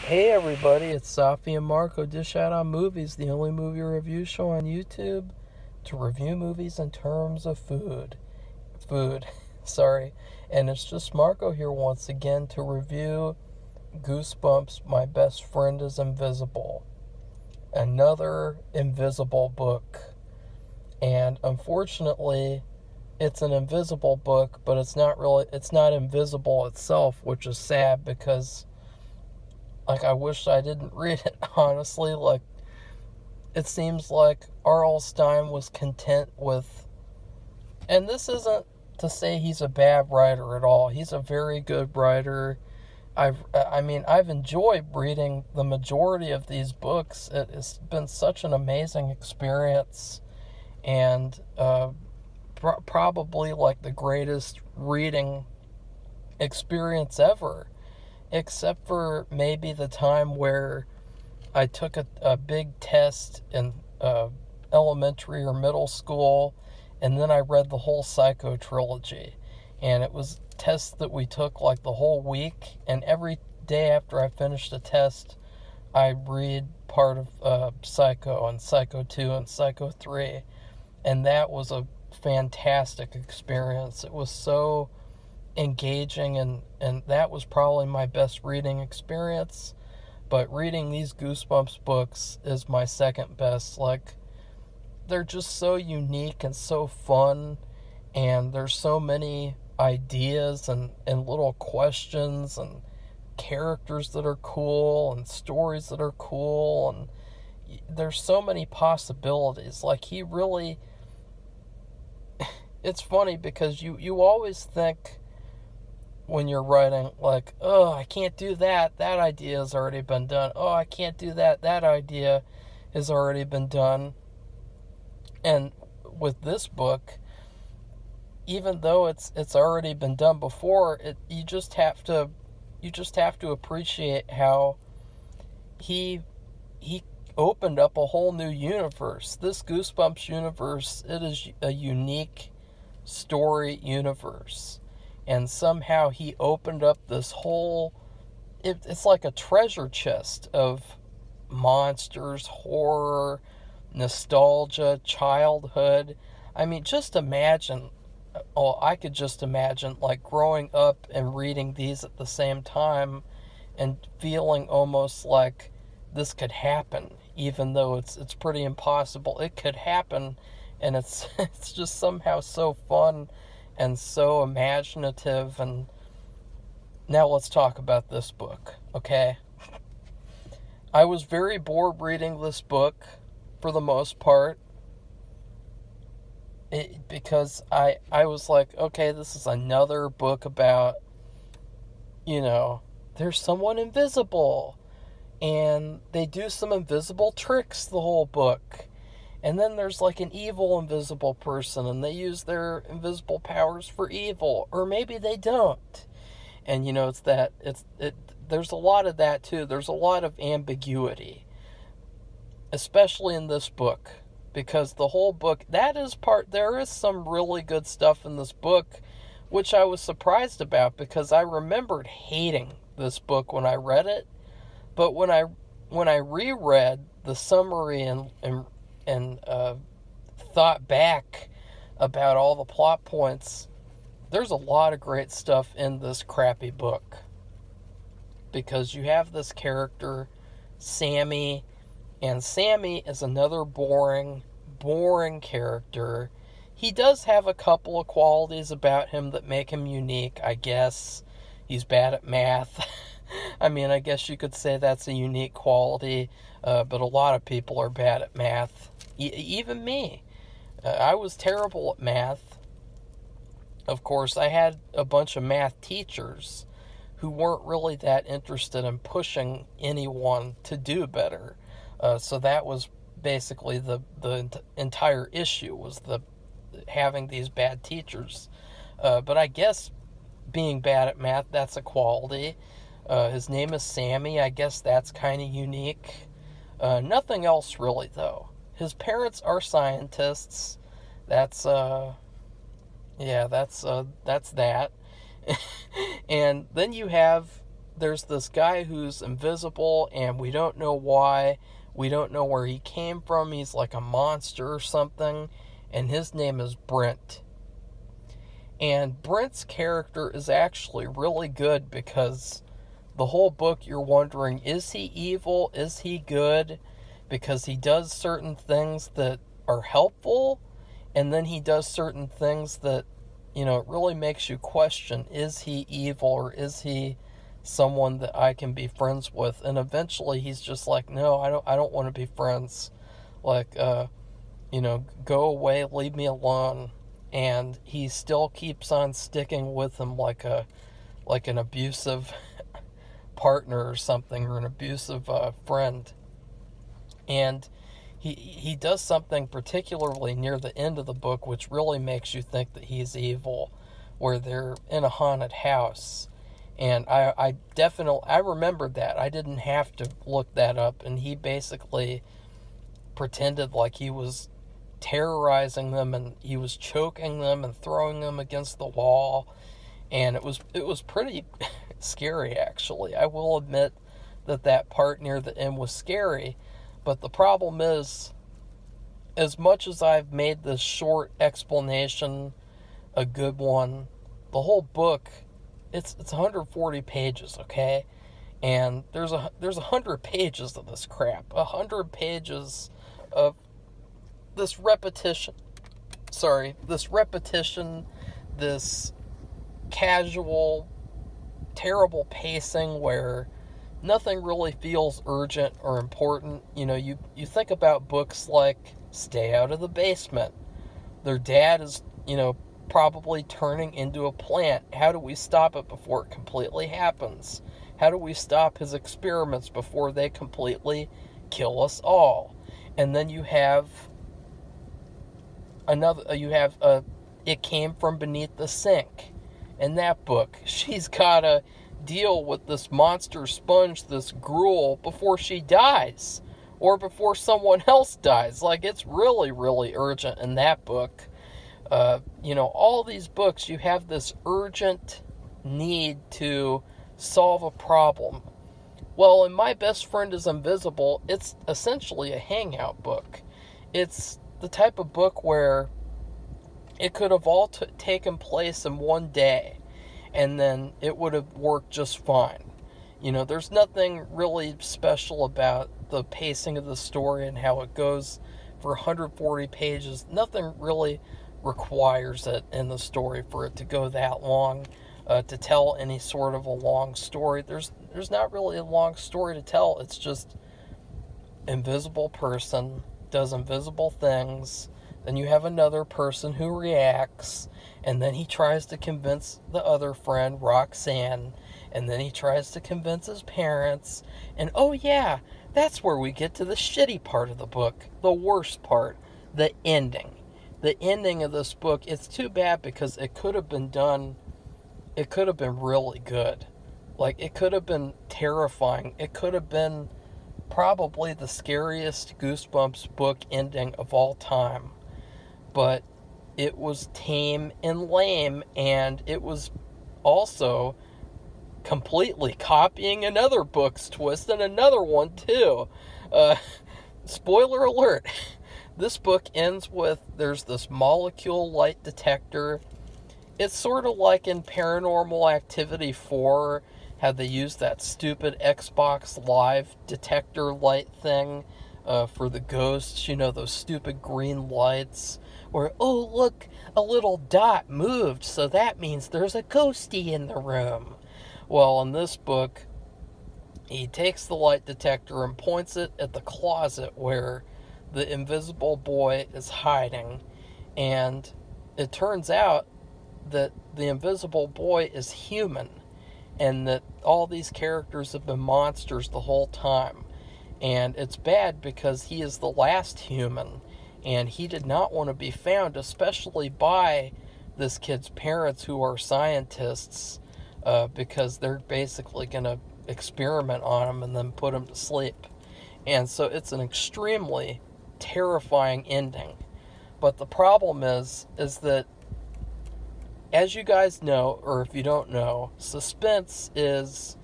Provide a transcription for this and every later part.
Hey everybody, it's Safi and Marco Dish Out on Movies, the only movie review show on YouTube to review movies in terms of food. Sorry. And it's just Marco here once again to review Goosebumps, My Best Friend is Invisible. Another invisible book. And unfortunately, it's an invisible book, but it's not invisible itself, which is sad because I wish I didn't read it, honestly. It seems like R.L. Stine was content with, and this isn't to say he's a bad writer at all. He's a very good writer. I've enjoyed reading the majority of these books. It's been such an amazing experience, and probably the greatest reading experience ever. Except for maybe the time where I took a big test in elementary or middle school, and then I read the whole Psycho trilogy. And it was tests that we took the whole week, and every day after I finished a test, I read part of Psycho and Psycho 2 and Psycho 3. And that was a fantastic experience. It was so engaging, and that was probably my best reading experience. But reading these Goosebumps books is my second best. They're just so unique and so fun, and there's so many ideas and little questions and characters that are cool and stories that are cool, and there's so many possibilities. He really, it's funny because you always think when you're writing, oh, I can't do that. That idea has already been done. Oh, I can't do that. That idea has already been done. And with this book, even though it's already been done before, you just have to appreciate how he opened up a whole new universe. This Goosebumps universe, it is a unique story universe. And somehow he opened up this whole, it's like a treasure chest of monsters, horror, nostalgia, childhood. Just imagine, I could just imagine growing up and reading these at the same time and feeling almost like this could happen, even though it's pretty impossible. It could happen, and it's just somehow so fun and so imaginative. And now let's talk about this book, okay? I was very bored reading this book for the most part, because I was like, okay, this is another book about, there's someone invisible, and they do some invisible tricks the whole book. And then there's an evil invisible person, and they use their invisible powers for evil, or maybe they don't. And there's a lot of that too. There's a lot of ambiguity, especially in this book, because the whole book, there is some really good stuff in this book, which I was surprised about, because I remembered hating this book when I read it. But when I reread the summary and thought back about all the plot points, there's a lot of great stuff in this crappy book. Because you have this character, Sammy, and Sammy is another boring character. He does have a couple of qualities about him that make him unique, I guess. He's bad at math. I guess you could say that's a unique quality, but a lot of people are bad at math. Even me. I was terrible at math. Of course, I had a bunch of math teachers who weren't really that interested in pushing anyone to do better. So that was basically the entire issue, was having these bad teachers. But I guess being bad at math, that's a quality. His name is Sammy. I guess that's kind of unique. Nothing else really, though. His parents are scientists. That's that. And then you have there's this guy who's invisible, and we don't know why. We don't know where he came from. He's like a monster or something, and his name is Brent. And Brent's character is actually really good, because the whole book you're wondering, is he evil? Is he good? Because he does certain things that are helpful, and then he does certain things that, it really makes you question, is he evil, or is he someone that I can be friends with? And eventually he's just like, no, I don't want to be friends. Like, go away, leave me alone. And he still keeps on sticking with him like an abusive partner or something, or an abusive friend. And he does something particularly near the end of the book which really makes you think that he's evil, where they're in a haunted house. And I remembered that. I didn't have to look that up. And he basically pretended like he was terrorizing them, and he was choking them and throwing them against the wall. And it was pretty scary, actually. I will admit that part near the end was scary. But the problem is, as much as I've made this short explanation a good one, the whole book, it's 140 pages, okay? And there's 100 pages of this crap. 100 pages of this repetition, this casual, terrible pacing where nothing really feels urgent or important. You think about books like Stay Out of the Basement. Their dad is, probably turning into a plant. How do we stop it before it completely happens? How do we stop his experiments before they completely kill us all? And then you have It Came From Beneath the Sink. In that book, she's got to deal with this monster sponge, this gruel, before she dies, or before someone else dies. Like, it's really, really urgent in that book. All these books, you have this urgent need to solve a problem. Well, in My Best Friend is Invisible, it's essentially a hangout book. It's the type of book where it could have all taken place in one day, and then it would have worked just fine. There's nothing really special about the pacing of the story and how it goes for 140 pages. Nothing really requires it in the story for it to go that long, to tell any sort of a long story. There's not really a long story to tell. It's just invisible person does invisible things, then you have another person who reacts, and then he tries to convince the other friend, Roxanne, and then he tries to convince his parents, and oh yeah, that's where we get to the shitty part of the book, the worst part, the ending. The ending of this book, it's too bad because it could have been really good. Like, it could have been terrifying. It could have been probably the scariest Goosebumps book ending of all time. But it was tame and lame, and it was also completely copying another book's twist, and another one too. Spoiler alert. This book ends with, there's this molecule light detector. It's sort of like in Paranormal Activity 4, how they use that stupid Xbox Live detector light thing for the ghosts, those stupid green lights, where, oh look, a little dot moved, so that means there's a ghostie in the room. Well, in this book, he takes the light detector and points it at the closet where the invisible boy is hiding, and it turns out that the invisible boy is human, and that all these characters have been monsters the whole time. And it's bad because he is the last human, and he did not want to be found, especially by this kid's parents, who are scientists, because they're basically going to experiment on him and then put him to sleep. And so it's an extremely terrifying ending. But the problem is that, as you guys know, or if you don't know, suspense is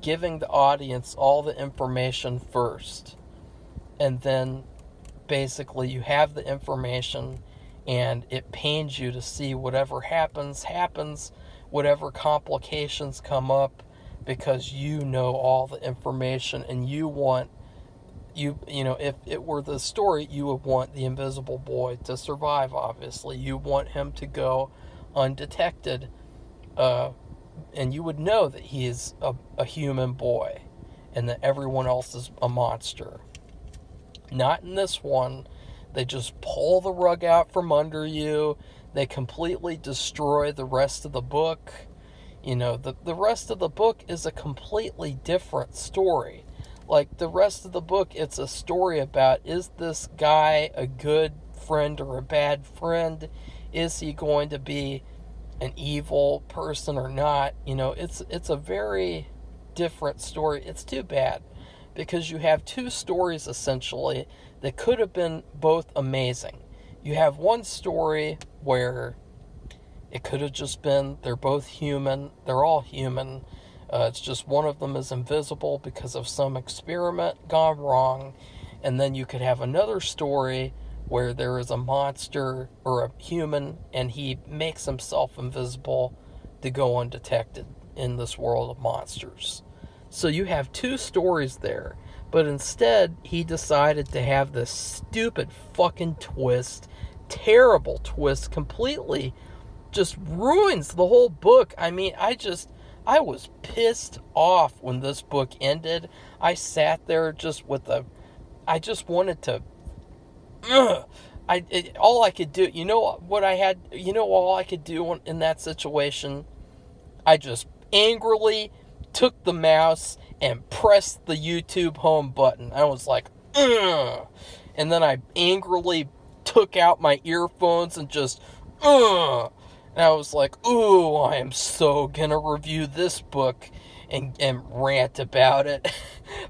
giving the audience all the information first. And then basically you have the information and it pains you to see whatever happens, whatever complications come up, because you know all the information and you want, you know, if it were the story, you would want the invisible boy to survive, obviously. You want him to go undetected, and you would know that he is a human boy and that everyone else is a monster. Not in this one. They just pull the rug out from under you. They completely destroy the rest of the book. You know, the rest of the book is a completely different story. Like, the rest of the book, it's a story about, is this guy a good friend or a bad friend? Is he going to be an evil person or not? You know, it's a very different story. It's too bad, because you have two stories, essentially, that could have been both amazing. You have one story where it could have just been, they're both human, they're all human, it's just one of them is invisible because of some experiment gone wrong. And then you could have another story where there is a monster or a human and he makes himself invisible to go undetected in this world of monsters. So you have two stories there, but instead he decided to have this stupid fucking twist, terrible twist, completely just ruins the whole book. I mean, I was pissed off when this book ended. I sat there just I just wanted to, all I could do, all I could do in that situation, I just angrily took the mouse and pressed the YouTube home button. I was like, ugh. And then I angrily took out my earphones and just, ugh. And I was like, ooh, I am so gonna review this book and rant about it.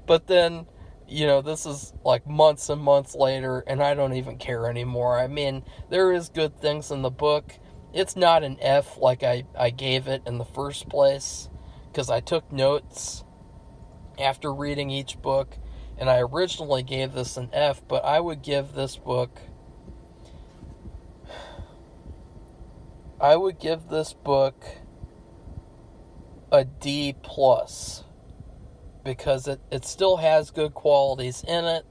But then, you know, this is like months and months later, and I don't even care anymore. I mean, there is good things in the book. It's not an F like I gave it in the first place, because I took notes after reading each book, and I originally gave this an F, but I would give this book a D+, because it still has good qualities in it,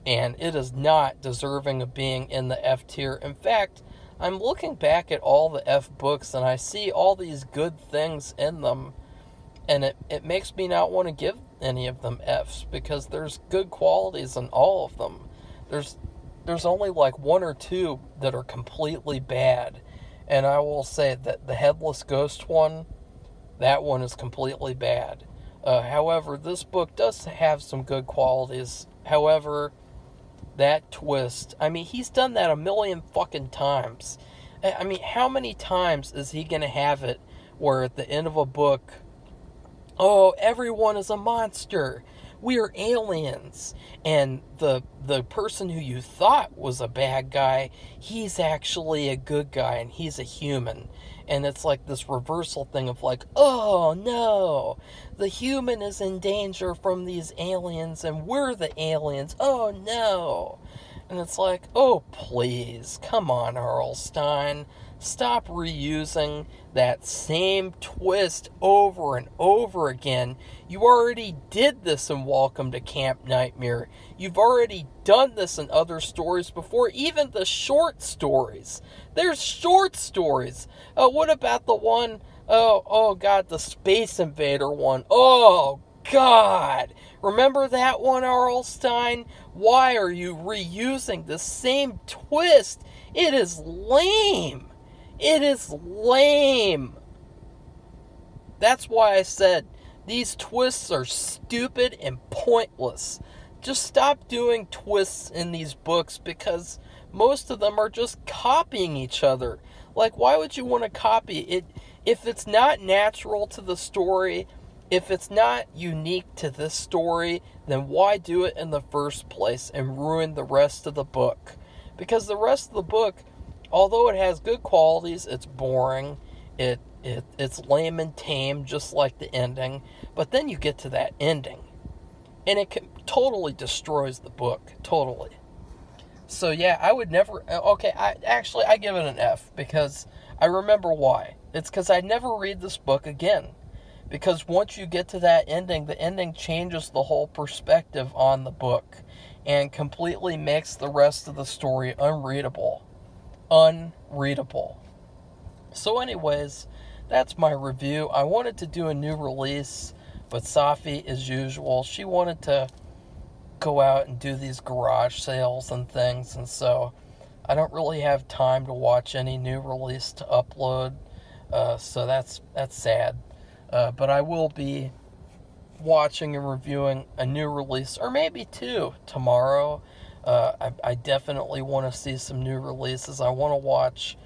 and it is not deserving of being in the F tier. In fact, I'm looking back at all the F books, and I see all these good things in them, and it makes me not want to give any of them Fs, because there's good qualities in all of them. There's only like one or two that are completely bad. And I will say that the Headless Ghost one, that one is completely bad. However, this book does have some good qualities. However, that twist, I mean, he's done that a million fucking times. I mean, how many times is he going to have it where at the end of a book, oh, everyone is a monster, we are aliens, and the person who you thought was a bad guy, he's actually a good guy, and he's a human. And it's like this reversal thing of like, oh no, the human is in danger from these aliens, and we're the aliens, oh no. And it's like, oh please, come on, R.L. Stine, stop reusing that same twist over and over again. You already did this in Welcome to Camp Nightmare. You've already done this in other stories before, even the short stories. There's short stories. What about the one, oh God, the Space Invader one? Oh God. Remember that one, R.L. Stine? Why are you reusing the same twist? It is lame. It is lame. That's why I said these twists are stupid and pointless. Just stop doing twists in these books, because most of them are just copying each other. Like, why would you want to copy it? If it's not natural to the story, if it's not unique to this story, then why do it in the first place and ruin the rest of the book? Because the rest of the book, although it has good qualities, it's boring. It It's lame and tame, just like the ending. But then you get to that ending, and it totally destroys the book. Totally. So yeah, I would never... Okay, I give it an F, because I remember why. It's because I'd never read this book again. Because once you get to that ending, the ending changes the whole perspective on the book, and completely makes the rest of the story unreadable. Unreadable. So anyways, that's my review. I wanted to do a new release, but Safi, as usual, she wanted to go out and do these garage sales and things, and so I don't really have time to watch any new release to upload, so that's sad. But I will be watching and reviewing a new release, or maybe two, tomorrow. I definitely want to see some new releases. I want to watch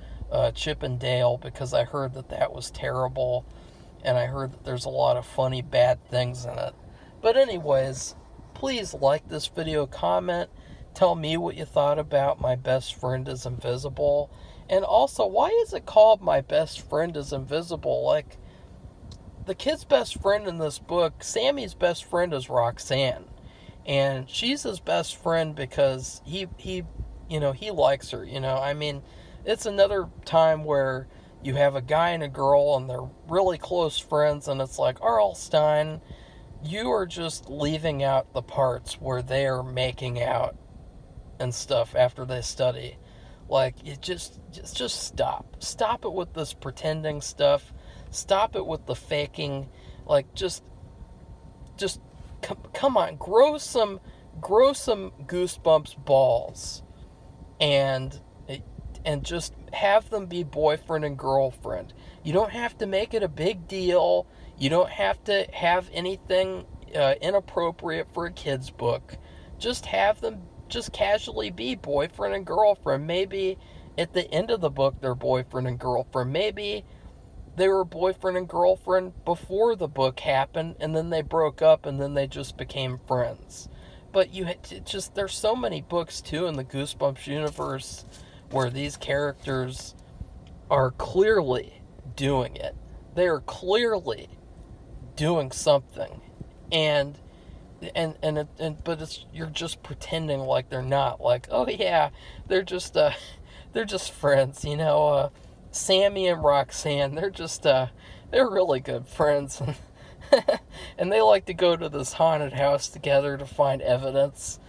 Chip and Dale, because I heard that was terrible, and I heard that there's a lot of funny bad things in it. But anyways, please like this video, comment, tell me what you thought about My Best Friend is Invisible, and also, why is it called My Best Friend is Invisible? Like, the kid's best friend in this book, Sammy's best friend is Roxanne, and she's his best friend because he likes her, I mean, it's another time where you have a guy and a girl, and they're really close friends, and it's like, Arl Stine, you are just leaving out the parts where they are making out and stuff after they study. Like, just stop. Stop it with this pretending stuff. Stop it with the faking. Like, just come on, grow some Goosebumps balls, and just have them be boyfriend and girlfriend. You don't have to make it a big deal. You don't have to have anything inappropriate for a kid's book. Just have them just casually be boyfriend and girlfriend. Maybe at the end of the book they're boyfriend and girlfriend. Maybe they were boyfriend and girlfriend before the book happened, and then they broke up, and then they just became friends. But there's so many books too in the Goosebumps universe where these characters are clearly doing it. They are clearly doing something, but you're just pretending like they're not. Like, oh yeah, they're just friends, Sammy and Roxanne, they're really good friends, and they like to go to this haunted house together to find evidence,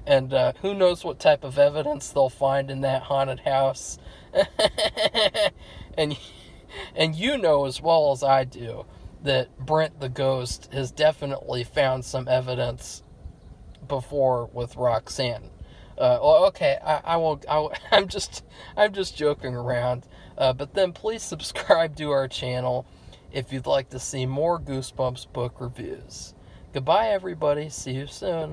and who knows what type of evidence they'll find in that haunted house, and you know as well as I do that Brent the Ghost has definitely found some evidence before with Roxanne. Okay, I won't. I'm just joking around. But then please subscribe to our channel if you'd like to see more Goosebumps book reviews. Goodbye, everybody. See you soon.